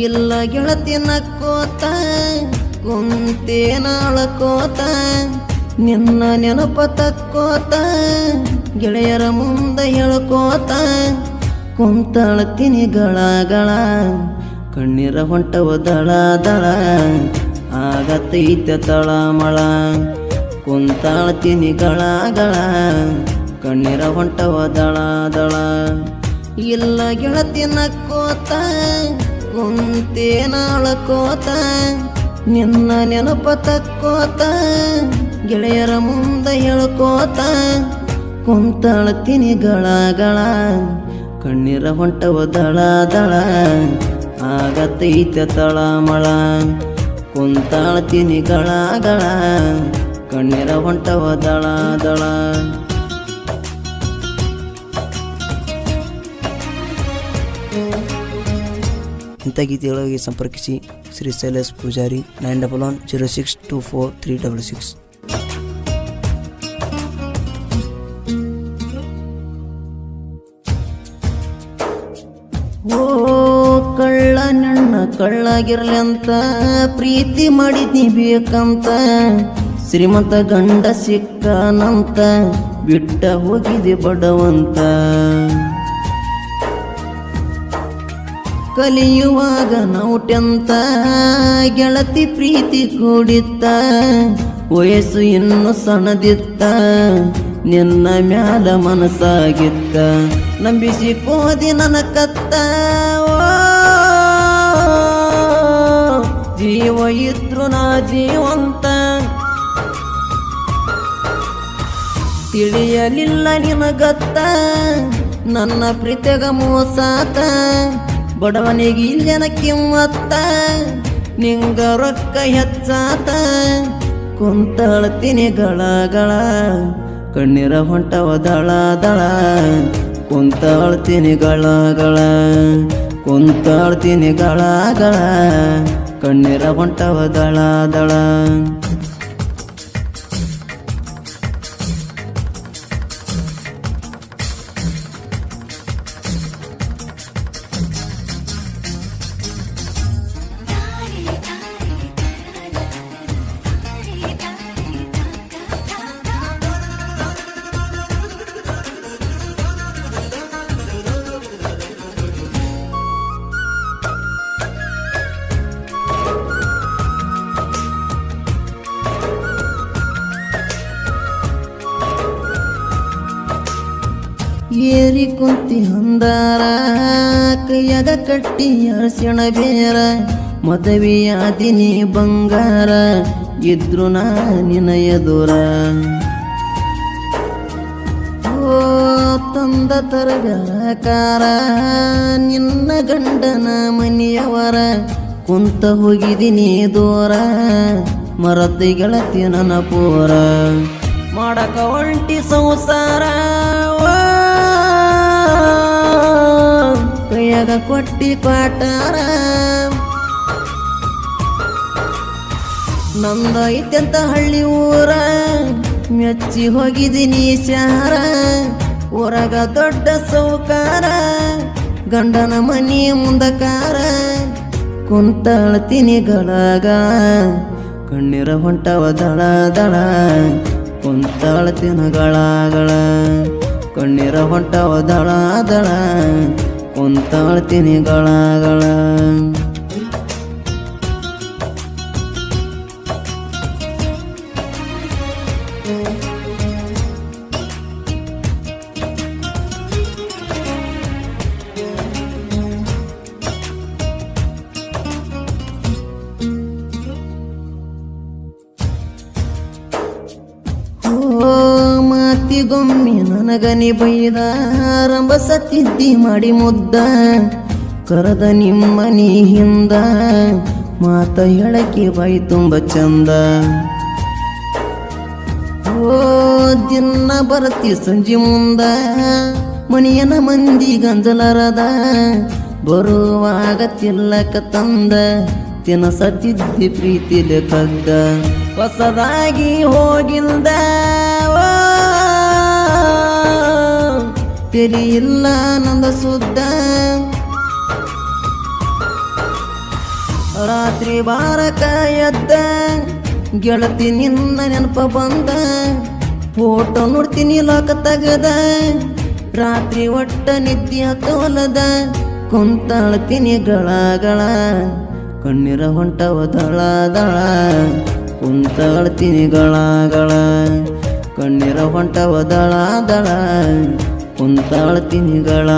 ಇಲ್ಲ ಗೆಳತಿ ನಕ್ಕೋತ ಕುಂತೇನಾಳಕೋತ ನಿನ್ನ ನೆನಪ ತಕ್ಕೋತ ಗೆಳೆಯರ ಮುಂದೆ ಹೇಳ್ಕೋತ ಕುಂತಾಳತೀನಿ ಗಳ ಕಣ್ಣೀರ ಹೊಂಟವ ದಳ ದಳ ಆಗತೈತೆ ತಳಮಳ ಕುಂತಾಳತೀನಿ ಗಳ ಕಣ್ಣೀರ ಹೊಂಟವ ದಳ ದಳ ಇಲ್ಲ ಗೆಳತಿ ನಕ್ಕೋತ ಕುಂತೇನಾಳಕೋತ ನಿನ್ನ ನೆನಪ ತಕ್ಕೋತ ಗೆಳೆಯರ ಮುಂದೆ ಹೇಳ್ಕೋತ ಕುಂತಾಳತೀನಿ ಗಳ ಕಣ್ಣೀರ ಹೊಂಟವ ದಳ ದಳ ಆಗತೈತೆ ತಳಮಳ ಕುಂತಾಳತೀನಿ ಗಳ ಕಣ್ಣೀರ ಹೊಂಟವ ದಳ ದಳ ಇಂಥ ಗೀತೆಗಳಿಗೆ ಸಂಪರ್ಕಿಸಿ ಶ್ರೀ ಶೈಲೇಶ್ ಪೂಜಾರಿ 9110624366. ಓ ಕಳ್ಳ ನನ್ನ ಕಳ್ಳಾಗಿರ್ಲಿ ಅಂತ ಪ್ರೀತಿ ಮಾಡಿದ್ನಿ ಬೇಕಂತ ಶ್ರೀಮಂತ ಗಂಡ ಸಿಕ್ಕನಂತ ಬಿಟ್ಟ ಹೋಗಿದೆ ಬಡವಂತ ಕಲಿಯುವಾಗ ನೌಟೆಂತ ಗೆಳತಿ ಪ್ರೀತಿ ಕೂಡಿತ್ತ ವಯಸ್ಸು ಇನ್ನು ಸಣ್ಣದಿತ್ತ ನಿನ್ನ ಮ್ಯಾಲ ಮನಸ್ಸಾಗಿತ್ತ ನಂಬಿಸಿ ಕೋದಿ ನನ್ನ ಕತ್ತ ಜೀವ ಇದ್ರು ನಾ ಜೀವಂತ ತಿಳಿಯಲಿಲ್ಲ ನಿನಗತ್ತ ನನ್ನ ಪ್ರೀತಿಗ ಮೋಸಾತ ಬಡವನಿಗೆ ಇಲ್ಲೇನ ಕಿಮ್ಮತ್ತ ನಿಂಗ ರೊಕ್ಕ ಹೆಚ್ಚಾತ ಕುಂತಾಳ್ತೀನಿ ಗಳ ಕಣ್ಣೀರ ಹೊಂಟವ ದಳ ದಳ ಕುಂತಾಳ್ತೀನಿ ಗಳ ಕುಂತಾಳ್ತೀನಿ ಗಳ ಕಣ್ಣೀರ ಹೊಂಟವ ದಳ ದಳ ಏರಿ ಕುಂತಿ ಅಂದಾರ ಕೈಯಾಗ ಕಟ್ಟಿ ಅರಸಿಣ ಬೇರ ಮದುವೆಯಾದಿನಿ ಬಂಗಾರ ಇದ್ರು ನಾ ನಿನ ಎದುರ ಓ ತಂದ ತರಬೇಕಾರ ನಿನ್ನ ಗಂಡನ ಮನೆಯವರ ಕುಂತ ಹೋಗಿದಿನಿ ದೂರ ಮರತಿ ಗೆಳತಿ ನನ್ನ ಪೂರ ಮಾಡಕ ಒಂಟಿ ಸಂಸಾರ ಕೈಯಾಗ ಕೊಟ್ಟಿ ಕ್ವಾಟಾರ ನಂದೈತೆಂತ ಹಳ್ಳಿ ಊರ ಮೆಚ್ಚಿ ಹೋಗಿದ್ದೀನಿ ಶಾರ ಊರಾಗ ದೊಡ್ಡ ಸೌಕಾರ ಗಂಡನ ಮನಿ ಮುಂದಕಾರ ಕುಂತಾಳ್ತೀನಿ ಗಳ ಕಣ್ಣೀರ ಹೊಂಟವ ದಳ ದಳ ಕುಂತಾಳ್ತೀನಿ ಗಳ ಕಣ್ಣೀರ ಹೊಂಟವ ದಳ ದಳ ಕುಂತಾಳ್ತೀನಿ ಗಳ ಮಾತಿಗೊಮ್ಮೆ ನನಗನಿ ಬೈದ ರಂಬಸತ್ತಿದ್ದಿ ಮಾಡಿ ಮುದ್ದ ಕರೆದ ನಿಮ್ಮನಿ ಹಿಂದ ಮಾತ ಹೇಳಕ್ಕೆ ಬಾಯಿ ತುಂಬ ಚಂದ ಓ ದಿನ ಬರತಿ ಸಂಜೆ ಮುಂದ ಮನಿಯನ ಮಂದಿ ಗಂಜಲರದ ಬರುವಾಗ ತಿಲ್ಲಕ ತಂದ ತಿನಸತ್ತಿದ್ದಿ ಪ್ರೀತಿಲೆ ಕದ್ದ ಹೊಸದಾಗಿ ಹೋಗಿಲ್ದ ತೆರಿಯಿಲ್ಲ ನಂದ ಸುದ್ದ ರಾತ್ರಿ ಬಾರಕ ಎದ್ದ ಗೆಳತಿ ನಿನ್ನ ನೆನಪ ಬಂದ ಫೋಟೋ ನೋಡ್ತೀನಿ ಲೋಕ ತಗದ ರಾತ್ರಿ ಒಟ್ಟ ನಿದ್ದೆ ಹತ್ತವಲ್ಲದ ಕುಂತಾಳ್ತೀನಿ ಗಳ ಕಣ್ಣೀರ ಹೊಂಟವ ದಳ ದಳ ಕುಂತಾಳ್ತೀನಿ ಗಳ ಕಣ್ಣೀರ ಹೊಂಟವ ದಳ ದಳ ಕುಂತಾಳ್ತೀನಿ ಗಳ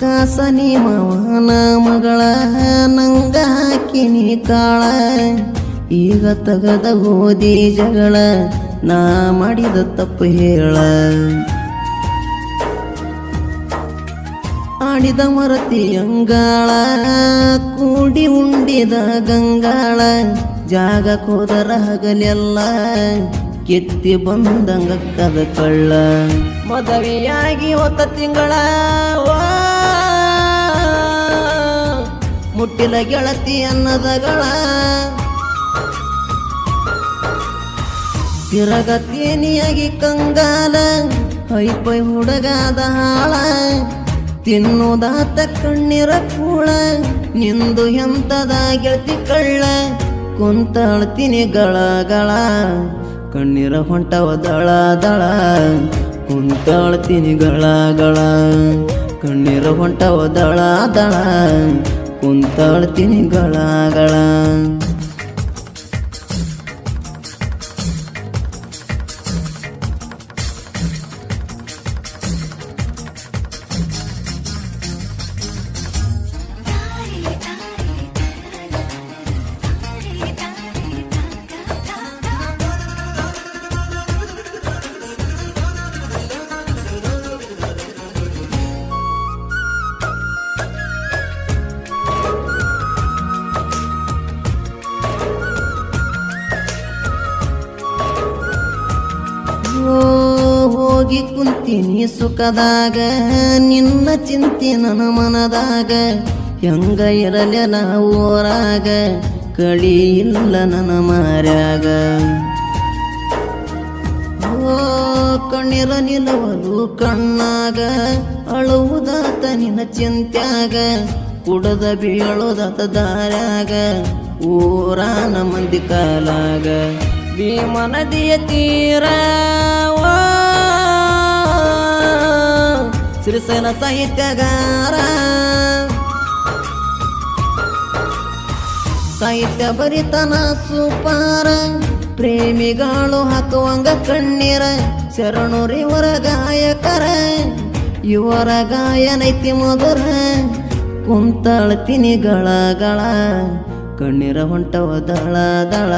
ಕಾಸನಿ ಮಾವನ ಮಗಳ ನಂಗ ಹಾಕಿನಿ ಕಾಳ ಈಗ ತಗದ ಓದಿ ಜಗಳ ನಾ ಮಾಡಿದ ತಪ್ಪು ಹೇಳ ಆಡಿದ ಮರತಿ ಅಂಗಾಳ ಕೂಡಿ ಉಂಡಿದ ಗಂಗಾಳ ಜಾಗ ಕೋದರ ಹಗಲೆಲ್ಲ ಕೆತ್ತಿ ಬಂದಂಗ ಕದ ಕಳ್ಳ ಮದುವೆಯಾಗಿ ಹೊತ್ತ ತಿಂಗಳ ಮುಟ್ಟಿಲ ಗೆಳತಿ ಅನ್ನದಗಳ ತಿರಗತೇನಿಯಾಗಿ ಕಂಗಾಲ ಹೈಪೈ ಹುಡುಗಾದ ಹಾಳ ತಿನ್ನುದಾತ ಕಣ್ಣೀರ ಕೂಳ ನಿಂದು ಎಂತದ ಗೆಳತಿ ಕಳ್ಳ ಕುಂತಾಳ್ತೀನಿ ಗಳ ಕಣ್ಣೀರ ಹೊಂಟವ ದಳ ದಳ ಕುಂತಾಳ್ತೀನಿ ಗಳ ಕಣ್ಣೀರ ಹೊಂಟವ ದಳ ದಳ ಕುಂತಾಳ್ತೀನಿ ಗಳ ಹೋಗಿ ಕುಂತೀನಿ ಸುಖದಾಗ ನಿನ್ನ ಚಿಂತೆ ನನ್ನ ಮನದಾಗ ಹೆಂಗ ಇರಲಿ ನಾ ಊರಾಗ ಕಳಿ ಇಲ್ಲ ನನ್ನ ಮಾರ್ಯಾಗ ಕಣ್ಣೀರ ನಿಲ್ಲವಲು ಕಣ್ಣಾಗ ಅಳುವುದಾತ ನಿನ್ನ ಚಿಂತ್ಯಾಗ ಕುಡದ ಬೀಳೋದಾತ ದಾರ್ಯಾಗ ಊರಾನ ಮಂದಿ ಕಾಲಾಗ ಭೀಮ ನದಿಯ ತೀರ ಶ್ರೀಶೈಲ ಸಾಹಿತ್ಯಗಾರ ಸಾಹಿತ್ಯ ಬರಿತನ ಸೂಪಾರ ಪ್ರೇಮಿಗಳು ಹಾಕುವಂಗ ಕಣ್ಣೀರ ಶರಣೂರಿವರ ಗಾಯಕರ ಇವರ ಗಾಯನೈತಿ ಮಧುರ ಕುಂತಾಳ್ತೀನಿ ಗಳ ಕಣ್ಣೀರ ಹೊಂಟವ ದಳ ದಳ